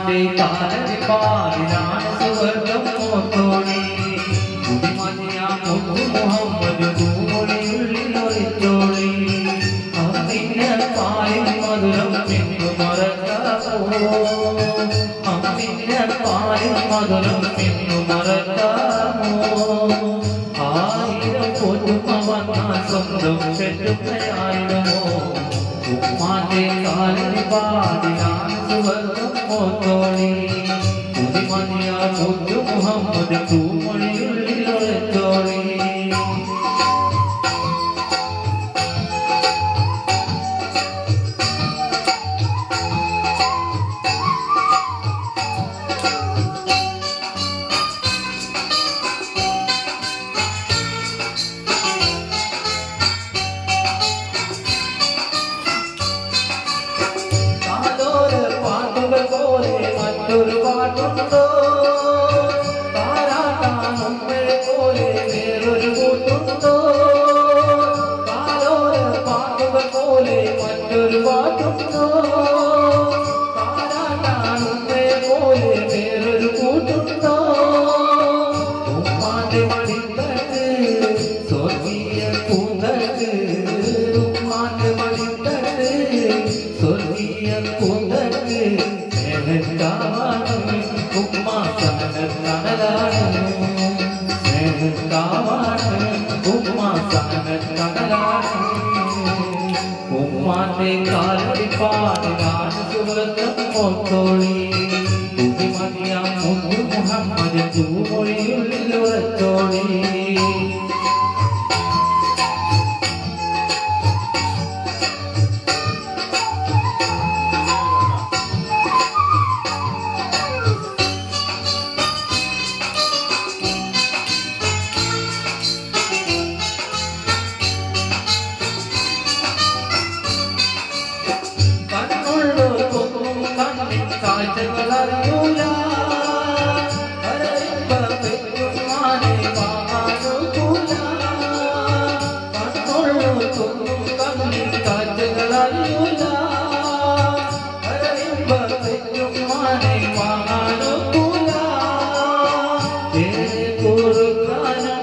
ഉമ്മാന്റെ കാലടി പാടിലാണ് സുവർഗം മോത്തോളി പുതിമതിയാ മുഹമ്മദ് തൂമൊഴിയുള്ളിൽ ഒളിച്ചോളി അമ്മിന്റെ പാലിൽ മധുരം എന്നു മറക്കാമോ അമ്മിന്റെ പാലിൽ മധുരം എന്നു മറക്കാമോ ആയിരം പൊന്നുമ വന്നാൽ സ്വന്തം ചെല്ലുകയായിരുമോ ഉമ്മാന്റെ കാലടി പാടിലാണ് സുവർഗം മോത്തോളി പുതിമതിയാ മുഹമ്മദ് തൂമൊഴിയുള്ളിൽ ഒളിച്ചോളി മറ്റൊരു പാട്ടുണ്ടോ താരാട്ടാൻ ഉമ്മയെ പോലെ വേറൊരു കൂട്ടുണ്ടോ കാലോര പാട്ടുകൾ പോലെ മറ്റൊരു പാട്ടുണ്ടോ താരാട്ടാൻ ഉമ്മയെ പോലെ വേറൊരു കൂട്ടുണ്ടോ ഉമ്മാന്റെ മടിത്തട്ട് സ്വർഗീയ പൂന്തട്ട് ഉമ്മാന്റെ മടിത്തട്ട് സ്വർഗീയ പൂന്തട്ട് ഉമ്മാ സനലാണ് ഉമ്മാ സനലാണ് ഉമ്മാന്റെ കാലടി പാടിലാണ് സുവർഗം മോത്തോളി പുതിമതിയാ മുഹമ്മദ് തൂമൊഴിയുള്ളിൽ ഉറച്ചോളി കാഴ്ചകളറിയൂല ഉമ്മാനെ വാങ്ങാനൊക്കൂല കണ്ണുള്ളു തൊന്നും കണ്ണിൽ കാഴ്ചകളറിയൂല ഉമ്മാനെ വാങ്ങാനൊക്കൂല പൊറുക്കാനും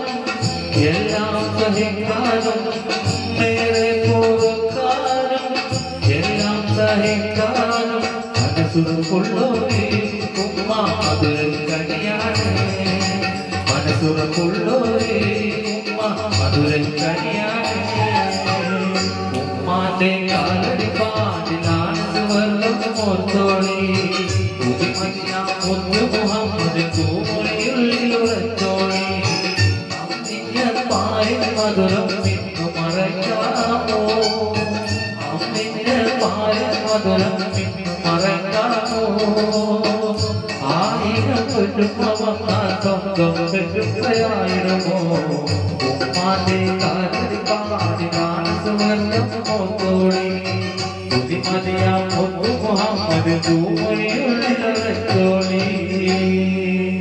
എല്ലാം സഹിക്കാനും നേരെ പൊറുക്കാനും എല്ലാം സഹിക്കാനും മനസുറപ്പുള്ളോരേ ഉമ്മ മധുരം കനിയാണ് മനസുറപ്പുള്ളോരേ ഉമ്മ മധുരം കനിയാണ് ഉമ്മാന്റെ കാലടി പാടിലാണ് സുവർഗം മോത്തോളി പുതിമതിയാ മുഹമ്മദ് തൂമൊഴിയുള്ളിൽ ഉറച്ചോളി അമ്മിന്റെ പാലിൽ മധുരം എന്നു മറക്കാമോ അമ്മിന്റെ പാലിൽ മധുരം ആയിരം സ്വന്തം പെറ്റുകയായിരുമോ ഉമ്മാന്റെ കാലടി പാടിലാണ് സുവർഗം മോത്തോളി പുതിമതിയാ മുഹമ്മദ് തൂമൊഴിയുള്ളിൽ ഉറച്ചോളി